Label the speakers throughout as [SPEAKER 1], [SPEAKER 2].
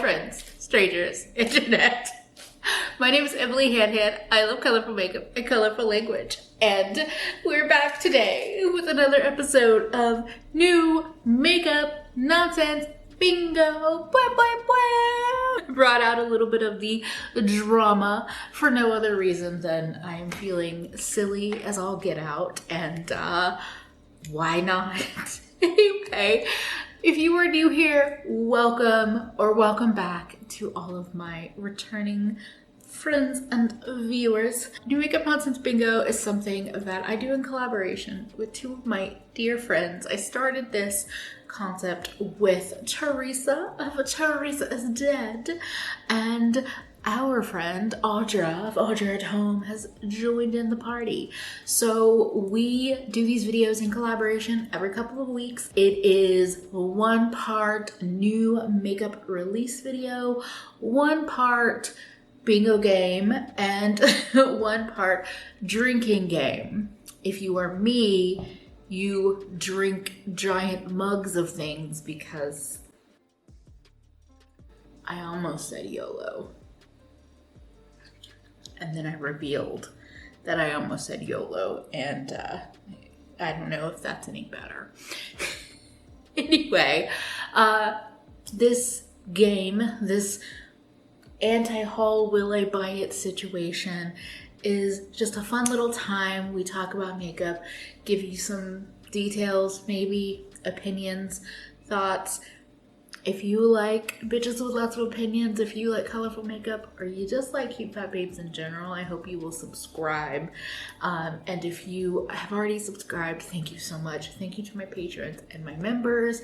[SPEAKER 1] friends, strangers, internet. My name is EmilyHanhan. I love colorful makeup and colorful language. And we're back today with another episode of New Makeup Nonsense Bingo. Brought out a little bit of the drama for no other reason than I am feeling silly as all get out. And why not? Okay. If you are new here, welcome or welcome back to all of my returning friends and viewers. New Makeup Nonsense Bingo is something that I do in collaboration with two of my dear friends. I started this concept with Teresa of Teresa is Dead, and our friend Audra of Audra at Home has joined in the party. So we do these videos in collaboration every couple of weeks. It is one part new makeup release video, one part bingo game, and one part drinking game. If you are me, you drink giant mugs of things because I almost said YOLO. And then I revealed that I almost said YOLO, and I don't know if that's any better. Anyway, this game, this anti-haul will I buy it situation is just a fun little time. We talk about makeup, give you some details, maybe opinions, thoughts. If you like bitches with lots of opinions, if you like colorful makeup, or you just like cute fat babes in general, I hope you will subscribe. And if you have already subscribed, thank you so much. Thank you to my patrons and my members.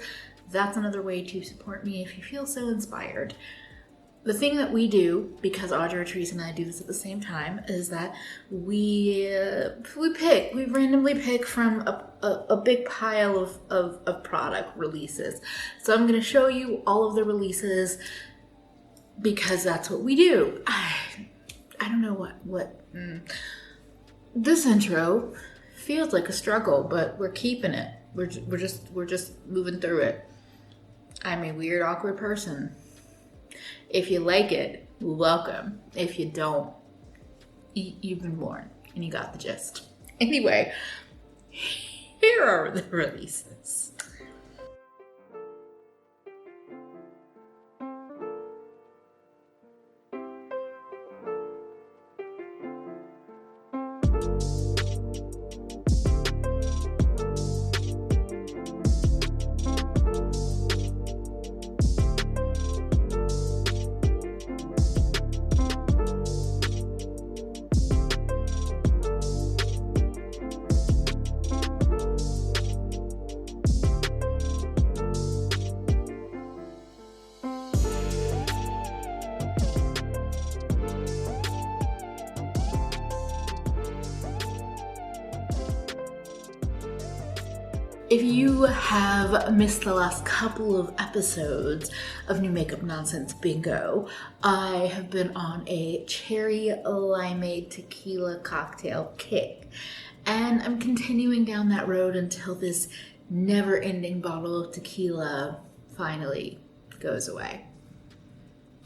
[SPEAKER 1] That's another way to support me if you feel so inspired. The thing that we do, because Audra, Teresa, and I do this at the same time, is that we randomly pick from a big pile of product releases. So I'm going to show you all of the releases because that's what we do. I don't know what this intro feels like a struggle, but we're keeping it. We're just moving through it. I'm a weird, awkward person. If you like it, welcome. If you don't, you've been warned and you got the gist. Anyway, here are the releases. If you have missed the last couple of episodes of New Makeup Nonsense Bingo, I have been on a cherry limeade tequila cocktail kick. And I'm continuing down that road until this never-ending bottle of tequila finally goes away.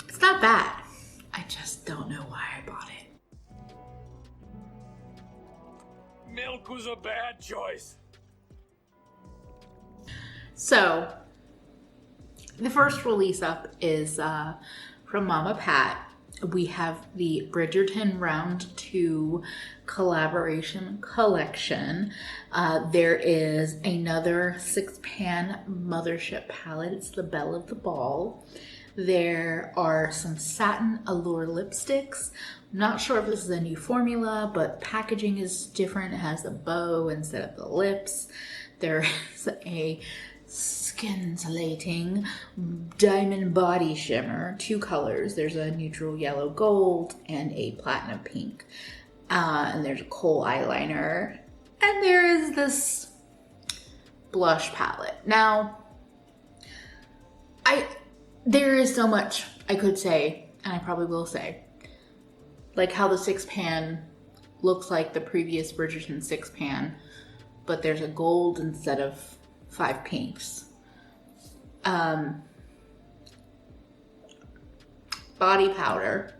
[SPEAKER 1] It's not bad. I just don't know why I bought it.
[SPEAKER 2] Milk was a bad choice.
[SPEAKER 1] So, the first release up is from Mama Pat. We have the Bridgerton Round 2 collaboration collection. There is another 6-pan Mothership palette. It's the Belle of the Ball. There are some satin allure lipsticks. I'm not sure if this is a new formula, but packaging is different. It has a bow instead of the lips. There is a scintillating diamond body shimmer, 2 colors. There's a neutral yellow gold and a platinum pink. And there's a kohl eyeliner. And there is this blush palette. Now, there is so much I could say, and I probably will say. Like how the 6-pan looks like the previous Bridgerton 6-pan, but there's a gold instead of 5 pinks. body powder.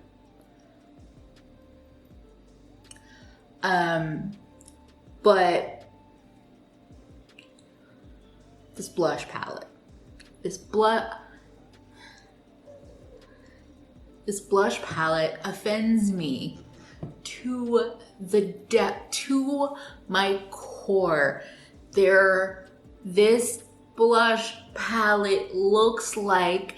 [SPEAKER 1] But this blush palette, this blush palette offends me to the depth, to my core. This blush palette looks like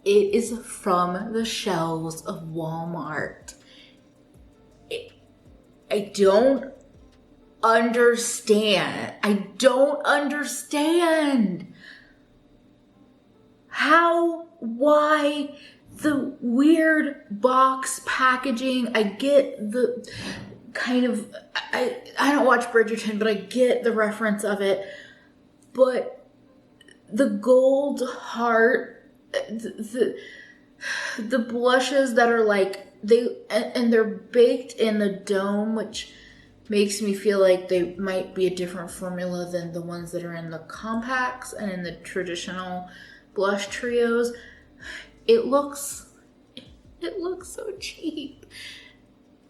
[SPEAKER 1] it is from the shelves of Walmart. I don't understand. Why the weird box packaging. I get the kind of, I don't watch Bridgerton, but I get the reference of it. But the gold heart, the blushes that are like, they're baked in the dome, which makes me feel like they might be a different formula than the ones that are in the compacts and in the traditional blush trios. It looks so cheap.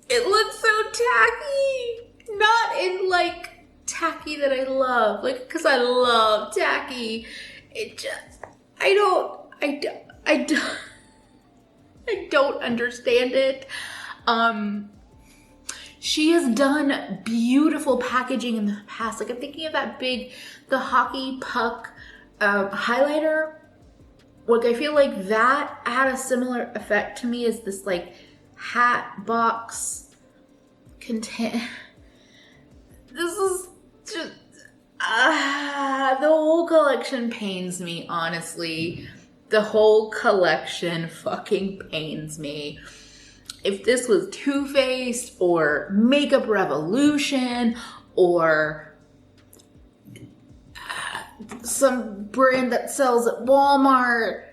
[SPEAKER 1] It looks so tacky. Not in like tacky that I love, like, because I love tacky. It just, I don't understand it. She has done beautiful packaging in the past. Like, I'm thinking of the hockey puck highlighter. Like, I feel like that had a similar effect to me as this like hat box content. This is just, the whole collection pains me, honestly. The whole collection fucking pains me. If this was Too Faced or Makeup Revolution or some brand that sells at Walmart,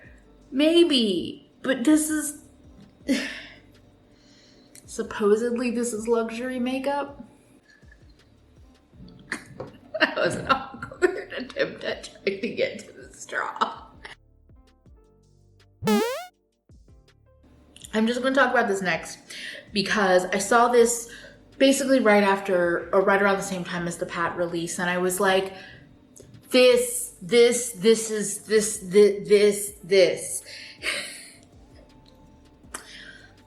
[SPEAKER 1] maybe. But this is, supposedly this is luxury makeup. That was an awkward attempt at trying to get to the straw. I'm just going to talk about this next because I saw this basically right after or right around the same time as the Pat release, and I was like, this.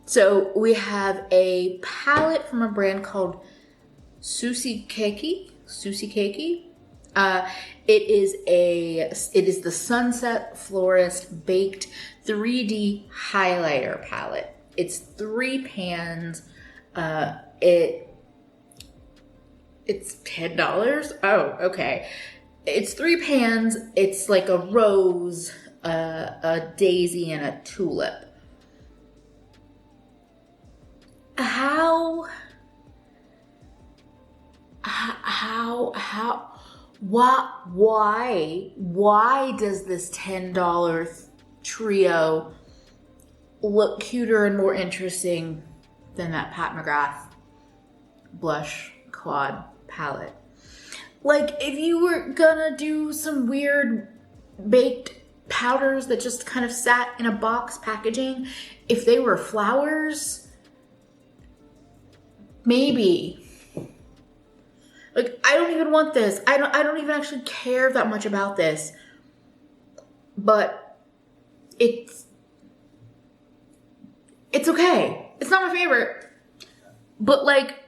[SPEAKER 1] So we have a palette from a brand called Susie Keiki. It is the Sunset Florist Baked 3D Highlighter Palette. It's 3 pans. It's $10. Oh, okay. It's 3 pans. It's like a rose, a daisy, and a tulip. Why does this $10 trio look cuter and more interesting than that Pat McGrath blush quad palette? Like, if you were gonna do some weird baked powders that just kind of sat in a box packaging, if they were flowers, maybe. Like, I don't even want this. I don't even actually care that much about this. But it's okay. It's not my favorite. But like,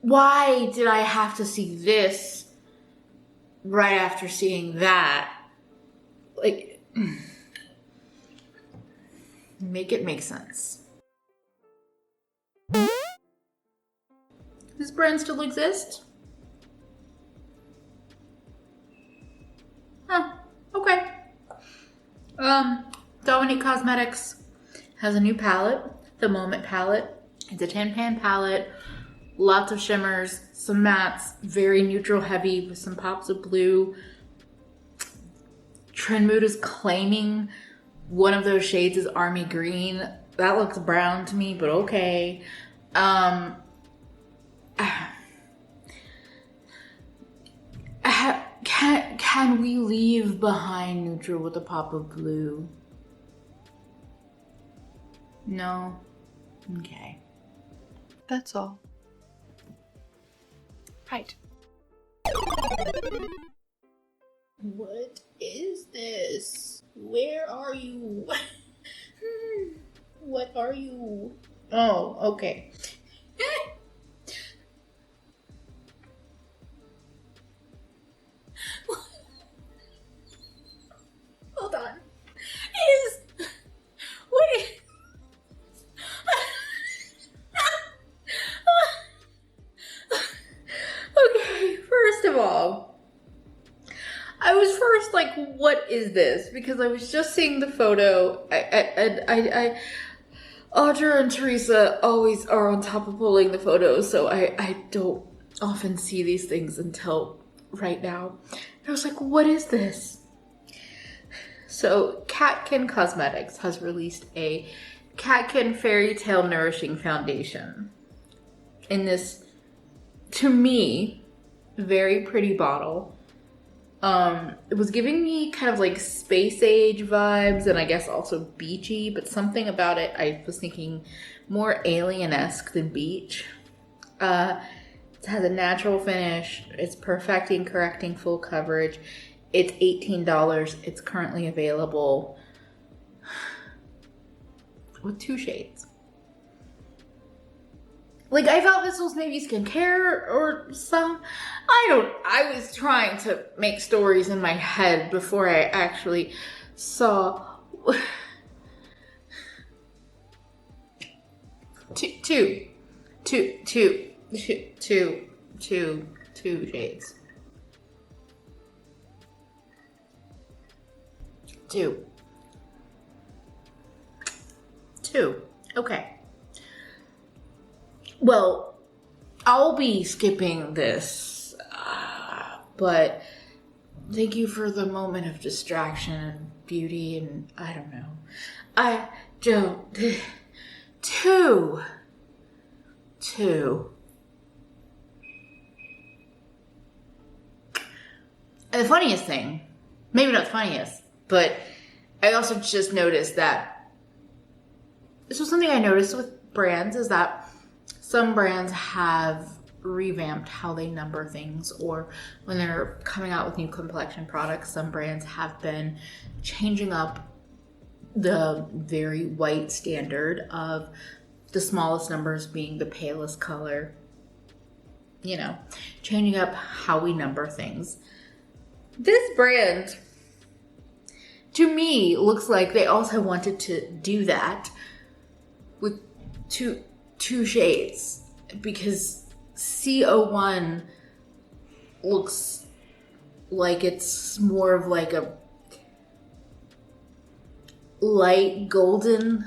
[SPEAKER 1] why did I have to see this right after seeing that? Like, make it make sense. Does this brand still exist? Huh, okay. Dominique Cosmetics has a new palette, the Moment palette. It's a 10-pan palette, lots of shimmers, some mattes, very neutral heavy with some pops of blue. Trend Mood is claiming one of those shades is army green. That looks brown to me, but okay. Can we leave behind neutral with a pop of blue? No? Okay.
[SPEAKER 3] That's all.
[SPEAKER 1] Right. What is this? Where are you? What are you? Oh, okay. Hold on. What is... Okay, first of all, I was first like, what is this? Because I was just seeing the photo. Audra and Teresa always are on top of pulling the photos, so I don't often see these things until right now. And I was like, what is this? So Catkin Cosmetics has released a Catkin Fairy Tale Nourishing Foundation in this, to me, very pretty bottle. It was giving me kind of like space age vibes and I guess also beachy, but something about it, I was thinking more alien-esque than beach. It has a natural finish. It's perfecting, correcting full coverage. It's $18. It's currently available with 2 shades. Like, I thought this was maybe skincare or some. I was trying to make stories in my head before I actually saw two shades. Two. Okay. Well, I'll be skipping this, but thank you for the moment of distraction and beauty, and I don't know. Two. And the funniest thing, maybe not the funniest, but I also just noticed that this was something I noticed with brands, is that some brands have revamped how they number things, or when they're coming out with new complexion products, some brands have been changing up the very white standard of the smallest numbers being the palest color. You know, changing up how we number things. This brand, to me, looks like they also wanted to do that with two shades, because CO1 looks like it's more of like a light golden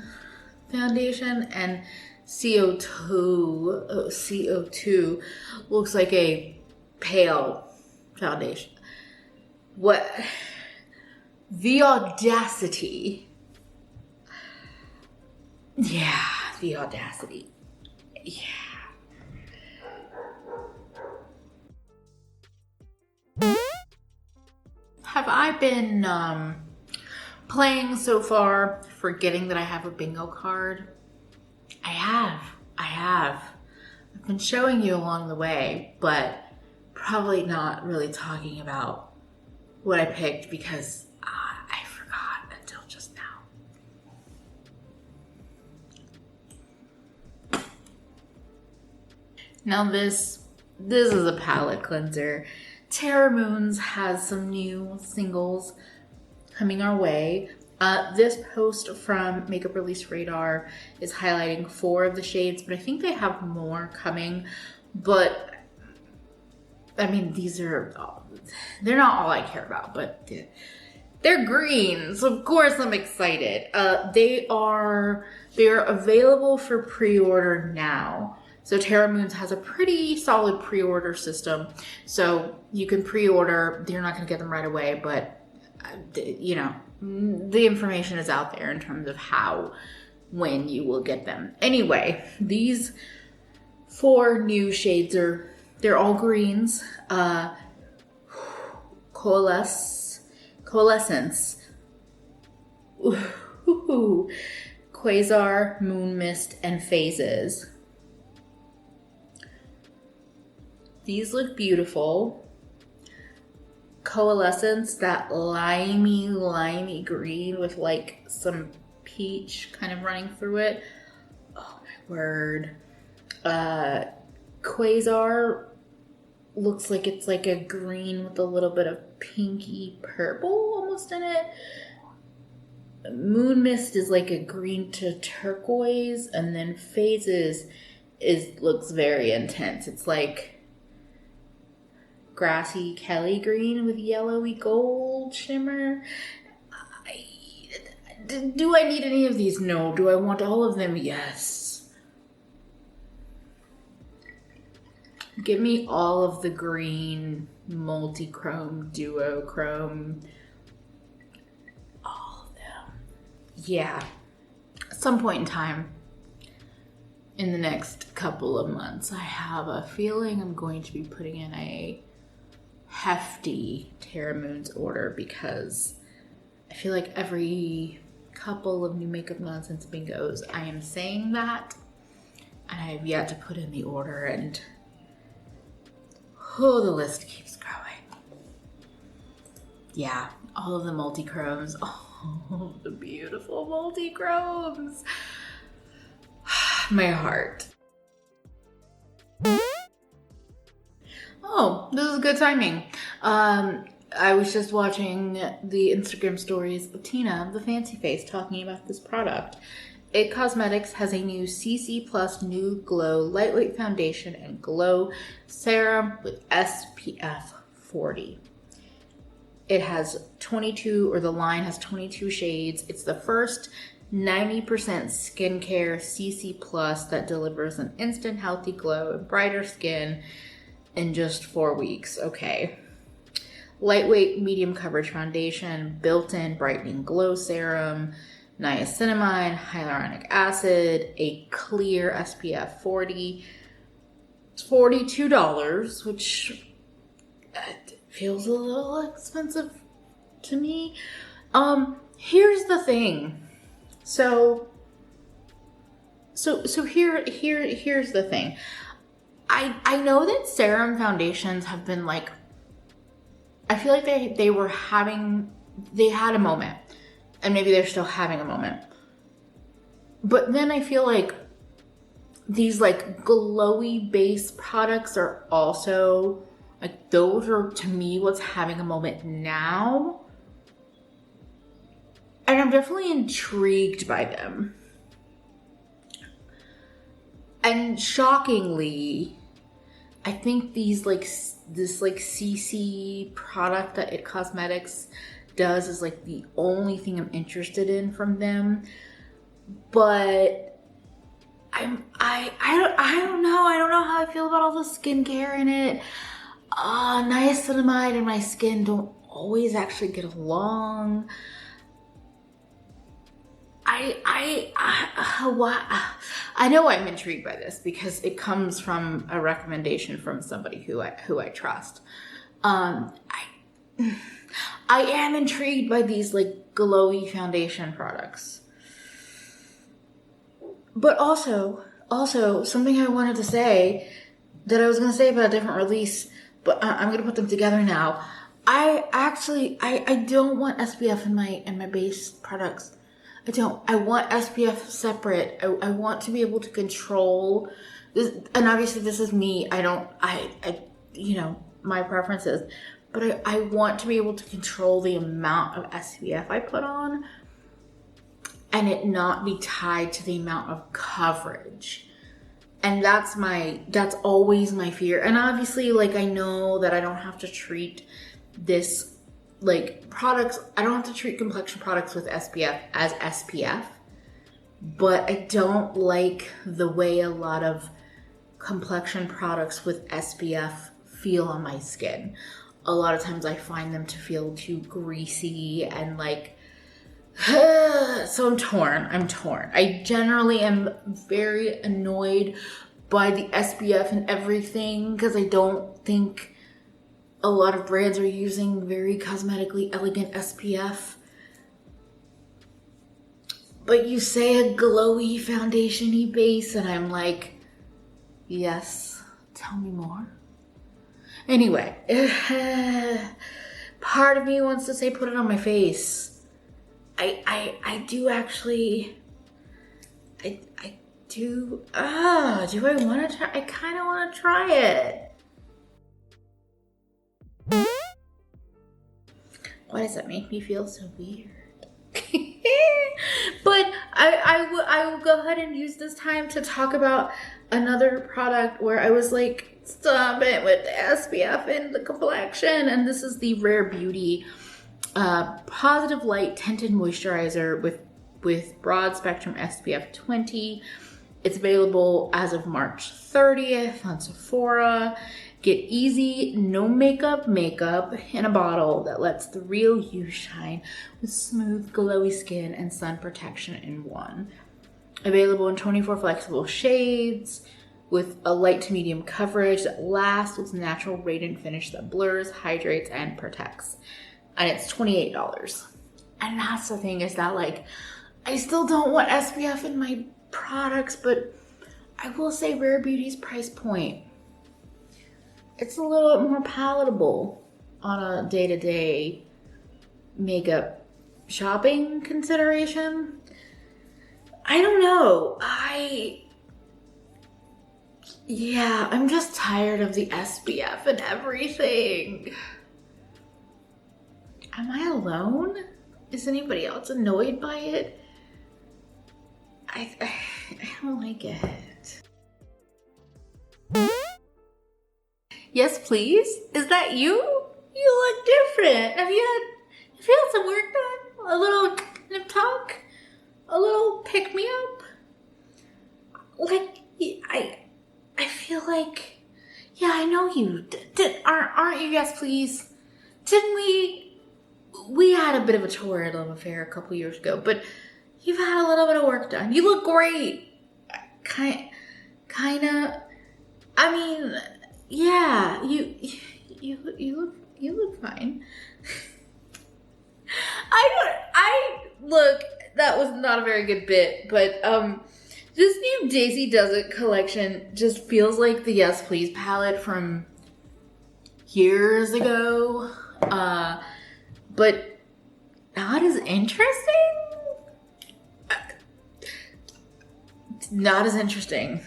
[SPEAKER 1] foundation, and CO2 looks like a pale foundation. What? The audacity. Yeah, the audacity. Yeah. Have I been playing so far, forgetting that I have a bingo card? I have. I've been showing you along the way, but probably not really talking about what I picked because I forgot until just now. Now this is a palette cleanser. Terra Moons has some new singles coming our way. This post from Makeup Release Radar is highlighting 4 of the shades, but I think they have more coming. But I mean, they're not all I care about, but they're green, so of course I'm excited. They are available for pre-order now. So Terra Moons has a pretty solid pre-order system, so you can pre-order. You're not going to get them right away, but you know, the information is out there in terms of when you will get them. Anyway, these 4 new shades they're all greens. Coalescence. Quasar, Moon Mist, and Phases. These look beautiful. Coalescence, that limey green with like some peach kind of running through it. Oh my word. Quasar looks like it's like a green with a little bit of pinky purple almost in it. Moon Mist is like a green to turquoise, and then Phases looks very intense. It's like grassy Kelly green with yellowy gold shimmer. Do I need any of these? No. Do I want all of them? Yes. Give me all of the green, multi-chrome, duochrome. All of them. Yeah. At some point in time, in the next couple of months, I have a feeling I'm going to be putting in a hefty Terra Moons order, because I feel like every couple of new makeup nonsense bingos I am saying that, and I have yet to put in the order, and the list keeps growing. Yeah, all of the multi-chromes. Oh, the beautiful multi-chromes. My heart. Oh, this is good timing. I was just watching the Instagram stories of Tina, the Fancy Face, talking about this product. It Cosmetics has a new CC Plus Nude Glow Lightweight Foundation and Glow Serum with SPF 40. It has 22, or the line has 22 shades. It's the first 90% skincare CC Plus that delivers an instant healthy glow and brighter skin in just 4 weeks. Okay. Lightweight medium coverage foundation, built-in brightening glow serum, niacinamide, hyaluronic acid, a clear SPF 40. It's $42, which feels a little expensive to me. Here's the thing. So here's the thing. I know that serum foundations have been like, I feel like they had a moment, and maybe they're still having a moment. But then I feel like these like glowy base products are also like, those are to me what's having a moment now. And I'm definitely intrigued by them. And shockingly, I think this CC product that It Cosmetics does is like the only thing I'm interested in from them. But I don't know. I don't know how I feel about all the skincare in it. Niacinamide and my skin don't always actually get along. I know I'm intrigued by this because it comes from a recommendation from somebody who I trust. I am intrigued by these like glowy foundation products. But also something I wanted to say that I was going to say about a different release, but I'm going to put them together now. I don't want SPF in my base products. I don't. I want SPF separate. I want to be able to control this. And obviously this is me. My preferences. But I want to be able to control the amount of SPF I put on and it not be tied to the amount of coverage. And that's always my fear. And obviously, like, I know that I don't have to treat this like products, I don't have to treat complexion products with SPF as SPF, but I don't like the way a lot of complexion products with SPF feel on my skin. A lot of times I find them to feel too greasy and like, so I'm torn. I generally am very annoyed by the SPF and everything because I don't think a lot of brands are using very cosmetically elegant SPF. but you say a glowy foundation-y base, and I'm like, yes, tell me more. Anyway, part of me wants to say put it on my face. I do actually, I do, do I want to try? I kind of want to try it. Why does that make me feel so weird? But I will go ahead and use this time to talk about another product where I was like, stop it with the SPF and the complexion. And this is the Rare Beauty Positive Light Tinted Moisturizer with broad spectrum SPF 20. It's available as of March 30th on Sephora. Get easy, no makeup in a bottle that lets the real you shine with smooth, glowy skin and sun protection in one. Available in 24 flexible shades with a light to medium coverage that lasts with natural radiant finish that blurs, hydrates, and protects. And it's $28. And that's the thing, is that like, I still don't want SPF in my products, but I will say Rare Beauty's price point, it's a little bit more palatable on a day-to-day makeup shopping consideration. I don't know. I'm just tired of the SPF and everything. Am I alone? Is anybody else annoyed by it? I don't like it. Yes, please? Is that you? You look different. Have you had some work done? A little nip talk? A little pick me up? Like, I feel like, yeah, I know you. Aren't you? Yes, please. Didn't we had a bit of a torrid love affair a couple years ago, but you've had a little bit of work done. You look great. Kinda. I mean, yeah, you look fine. Look, that was not a very good bit, but this new Daisy Does It collection just feels like the Yes Please palette from years ago, but not as interesting. Not as interesting.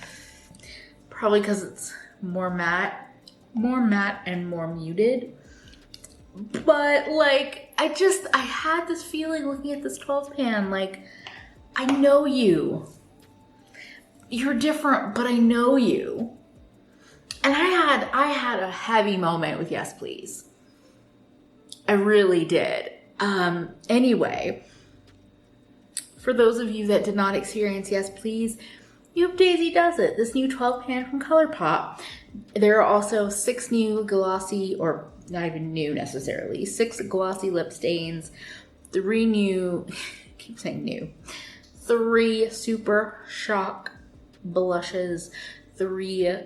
[SPEAKER 1] Probably because it's more matte and more muted. But like, I had this feeling looking at this 12 pan, like, I know you. You're different, but I know you. And I had a heavy moment with Yes Please. I really did. Anyway, for those of you that did not experience Yes Please, you have Daisy Does It, this new 12 pan from Colourpop. There are also 6 new glossy, or not even new necessarily, 6 glossy lip stains, 3 new, I keep saying new, 3 Super Shock blushes, 3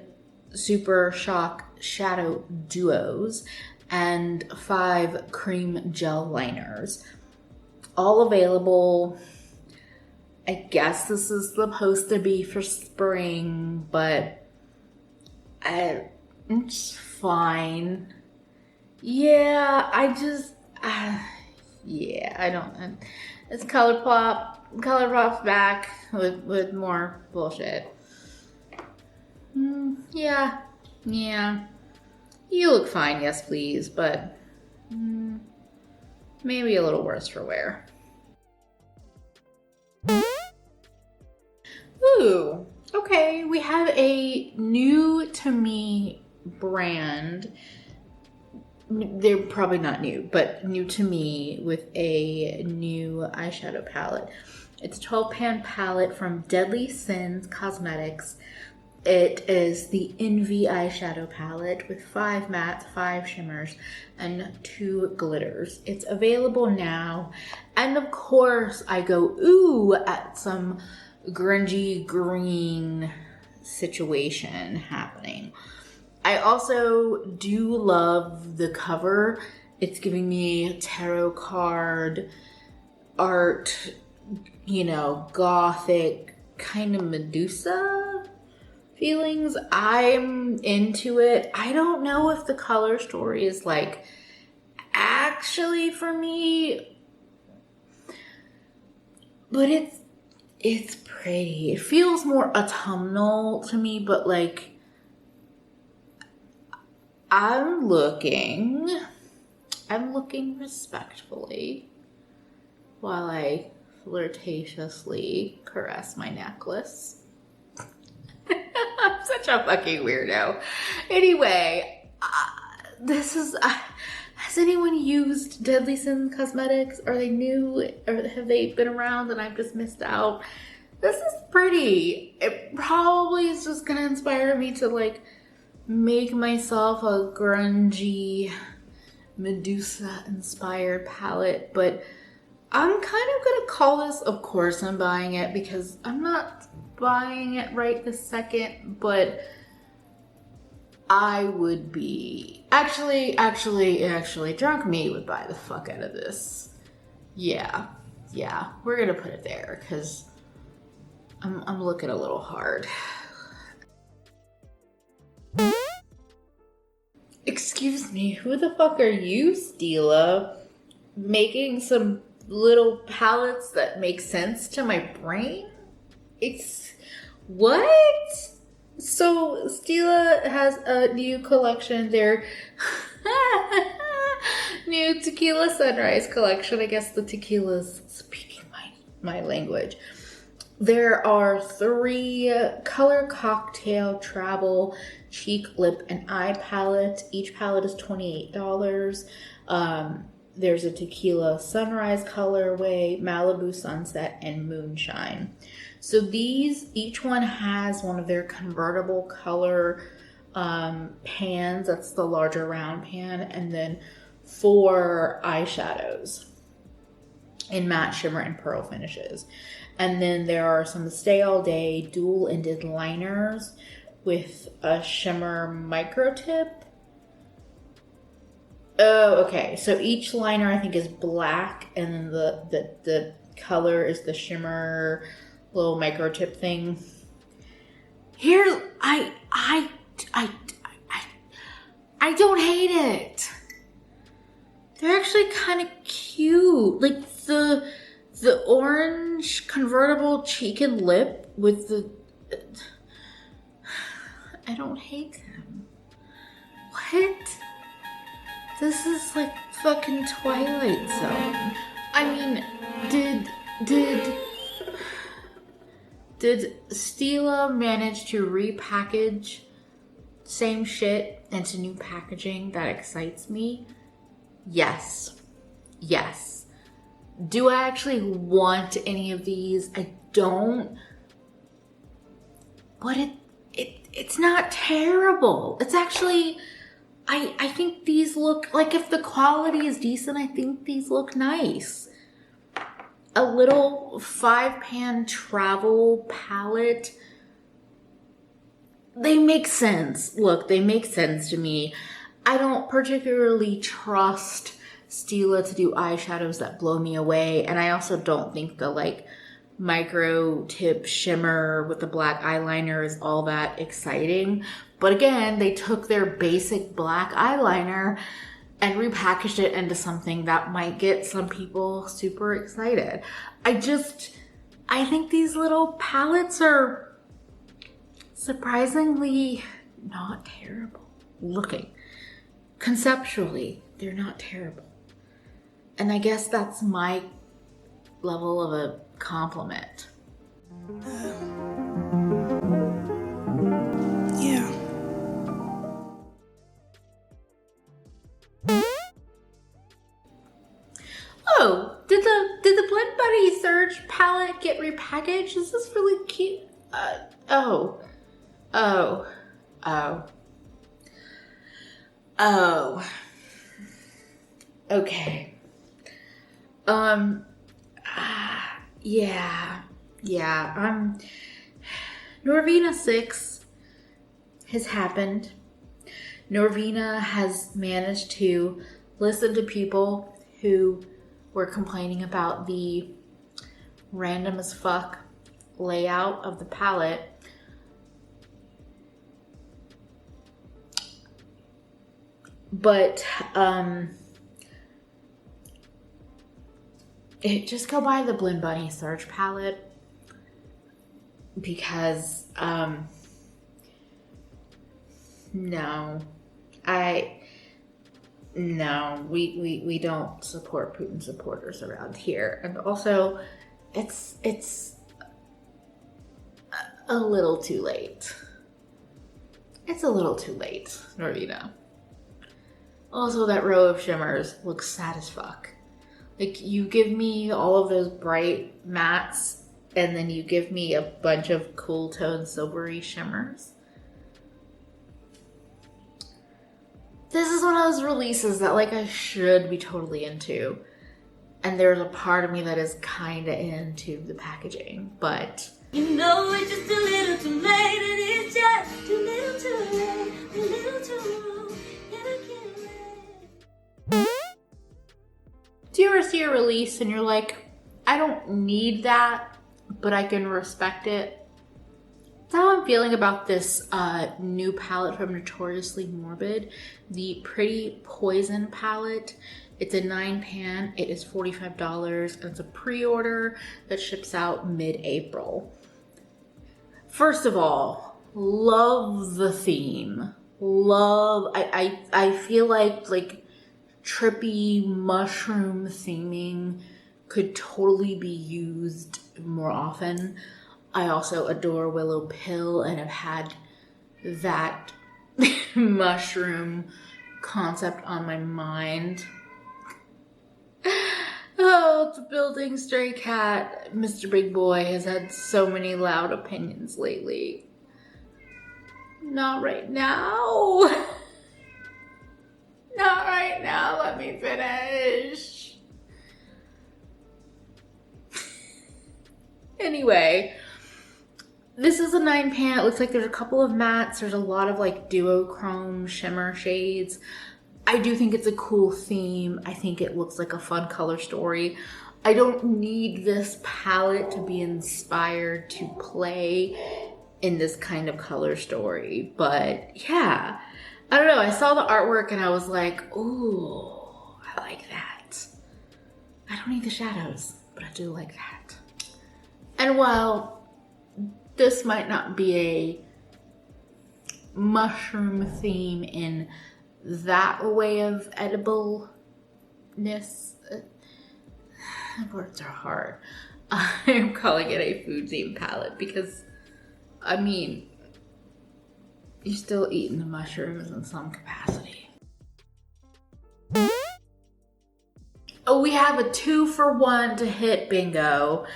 [SPEAKER 1] Super Shock shadow duos, and 5 cream gel liners. All available. I guess this is supposed to be for spring, but it's fine. Yeah, I don't. It's Colourpop. Colourpop's back with more bullshit. Yeah. You look fine, Yes Please, but maybe a little worse for wear. Ooh, okay, we have a new to me brand. They're probably not new, but new to me with a new eyeshadow palette. It's a 12 pan palette from Deadly Sins Cosmetics. It is the Envy eyeshadow palette with 5 mattes, 5 shimmers, and 2 glitters. It's available now. And of course, I go ooh at some grungy green situation happening. I also do love the cover. It's giving me tarot card art, you know, gothic kind of Medusa feelings. I'm into it. I don't know if the color story is like actually for me, but it's pretty. It feels more autumnal to me, but like I'm looking respectfully while I flirtatiously caress my necklace. I'm such a fucking weirdo. Anyway, has anyone used Deadly Sin Cosmetics? Are they new, or have they been around and I've just missed out? This is pretty. It probably is just gonna inspire me to like make myself a grungy Medusa inspired palette, but I'm kind of gonna call this, of course I'm buying it because I'm not buying it right this second, but I would be, actually, drunk me would buy the fuck out of this. Yeah, we're gonna put it there because I'm looking a little hard. Excuse me, who the fuck are you, Stila? Making some little palettes that make sense to my brain? What? So Stila has a new collection there. New tequila sunrise collection. I guess the tequila's speaking my language. There are 3 color cocktail travel cheek, lip, and eye palette. Each palette is $28. There's a tequila sunrise colorway, Malibu sunset, and moonshine. So these, each one has one of their convertible color pans. That's the larger round pan. And then 4 eyeshadows in matte, shimmer, and pearl finishes. And then there are some Stay All Day dual-ended liners with a shimmer micro tip. Oh, okay. So each liner I think is black, and then the color is the shimmer little micro tip thing. Here's I don't hate it. They're actually kind of cute. Like the orange convertible cheek and lip with the I don't hate them. What? This is like fucking Twilight Zone. I mean, did Stila manage to repackage same shit into new packaging that excites me? Yes. Do I actually want any of these? I don't. But it's not terrible. It's actually, I think these look, like if the quality is decent, I think these look nice. A little 5-pan travel palette. They make sense. Look, they make sense to me. I don't particularly trust Stila to do eyeshadows that blow me away. And I also don't think the like micro tip shimmer with the black eyeliner is all that exciting. But again, they took their basic black eyeliner and repackaged it into something that might get some people super excited. I think these little palettes are surprisingly not terrible looking. Conceptually, they're not terrible. And I guess that's my level of a compliment.
[SPEAKER 3] Yeah.
[SPEAKER 1] Oh, did the Blend Buddy Surge palette get repackaged? This is really cute. Oh. Okay. Yeah. Norvina 6 has happened. Norvina has managed to listen to people who were complaining about the random as fuck layout of the palette. But just go buy the Blend Bunny Surge palette, because we don't support Putin supporters around here. And also it's a little too late. It's a little too late, Norvina. Also, that row of shimmers looks sad as fuck. Like, you give me all of those bright mattes, and then you give me a bunch of cool tone silvery shimmers. This is one of those releases that, like, I should be totally into. And there's a part of me that is kinda into the packaging, but...
[SPEAKER 4] You know it's just a little too late, and it's just too little too late, a little too wrong, and I can't wait.
[SPEAKER 1] Do you ever see a release and you're like, I don't need that, but I can respect it? That's how I'm feeling about this new palette from Notoriously Morbid, the Pretty Poison palette. It's a 9-pan, it is $45, and it's a pre-order that ships out mid-April. First of all, love the theme. I feel like trippy mushroom theming could totally be used more often. I also adore Willow Pill and have had that mushroom concept on my mind. Oh, it's a building stray cat. Mr. Big Boy has had so many loud opinions lately. Not right now. Not right now. Let me finish. Anyway, this is a 9-pan. It looks like there's a couple of mattes. There's a lot of like duochrome shimmer shades. I do think it's a cool theme. I think it looks like a fun color story. I don't need this palette to be inspired to play in this kind of color story. But yeah, I don't know. I saw the artwork and I was like, ooh, I like that. I don't need the shadows, but I do like that. And while this might not be a mushroom theme in that way of edibleness, words are hard. I'm calling it a food theme palette because, I mean, you're still eating the mushrooms in some capacity. Oh, we have a 2-for-1 to hit bingo.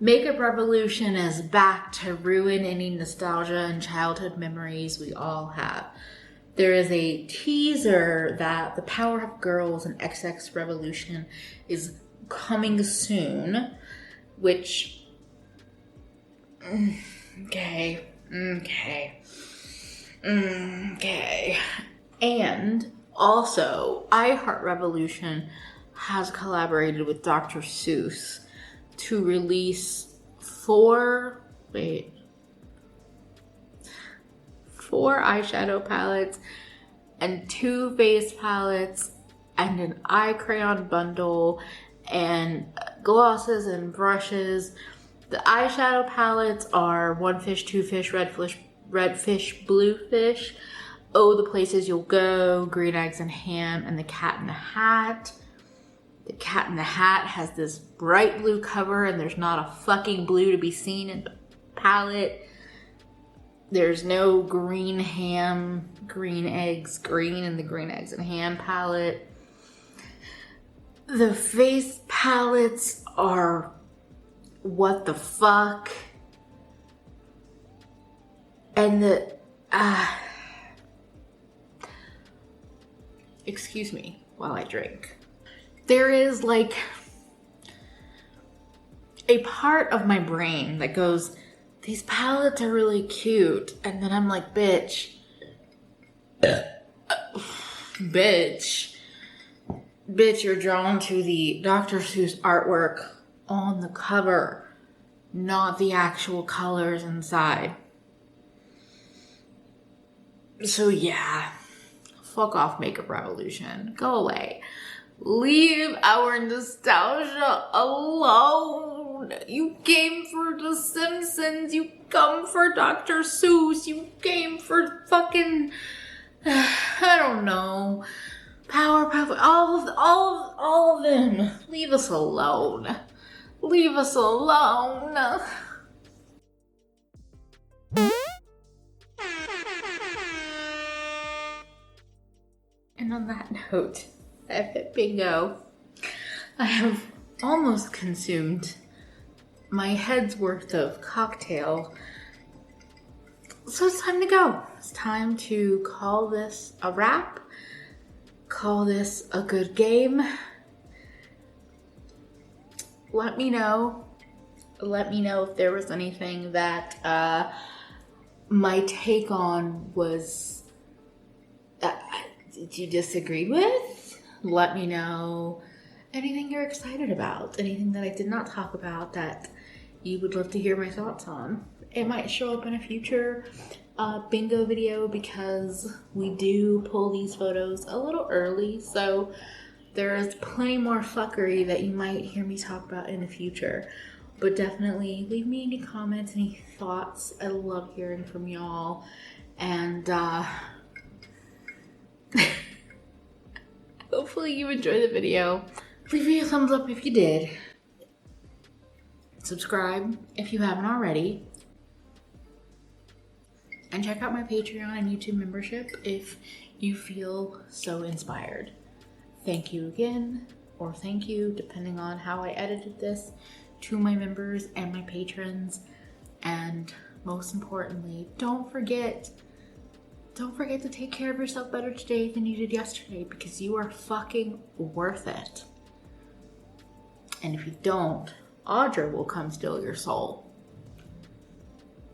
[SPEAKER 1] Makeup Revolution is back to ruin any nostalgia and childhood memories we all have. There is a teaser that the Powerpuff Girls and XX Revolution is coming soon, which, okay. And also, iHeart Revolution has collaborated with Dr. Seuss to release 4 eyeshadow palettes and 2 face palettes and an eye crayon bundle and glosses and brushes. The eyeshadow palettes are One Fish, Two Fish, Red Fish, Blue Fish, Oh, the Places You'll Go, Green Eggs and Ham, and the Cat in the Hat. The Cat in the Hat has this bright blue cover and there's not a fucking blue to be seen in the palette. There's no green ham, green eggs, green in the Green Eggs and Ham palette. The face palettes are what the fuck. And the, excuse me while I drink. There is like a part of my brain that goes, these palettes are really cute. And then I'm like, bitch, you're drawn to the Dr. Seuss artwork on the cover. not the actual colors inside. So yeah, fuck off, Makeup Revolution. Go away. Leave our nostalgia alone. You came for The Simpsons. You come for Dr. Seuss. You came for fucking, I don't know, Powerpuff, all of them. Leave us alone. Leave us alone. And on that note, I've hit bingo. I have almost consumed my head's worth of cocktail. So it's time to go. It's time to call this a wrap. Call this a good game. Let me know. Let me know if there was anything that my take on was you disagreed with. Let me know anything you're excited about, anything that I did not talk about that you would love to hear my thoughts on. It might show up in a future bingo video because we do pull these photos a little early, so there is plenty more fuckery that you might hear me talk about in the future. But definitely leave me any comments, any thoughts. I love hearing from y'all. And hopefully you enjoyed the video. Leave me a thumbs up if you did. Subscribe if you haven't already. And check out my Patreon and YouTube membership if you feel so inspired. Thank you again, or thank you, depending on how I edited this, to my members and my patrons. And most importantly, don't forget to take care of yourself better today than you did yesterday, because you are fucking worth it. And if you don't, Audra will come steal your soul.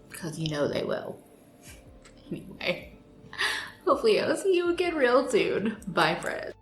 [SPEAKER 1] Because you know they will. Anyway, hopefully I'll see you again real soon. Bye, friends.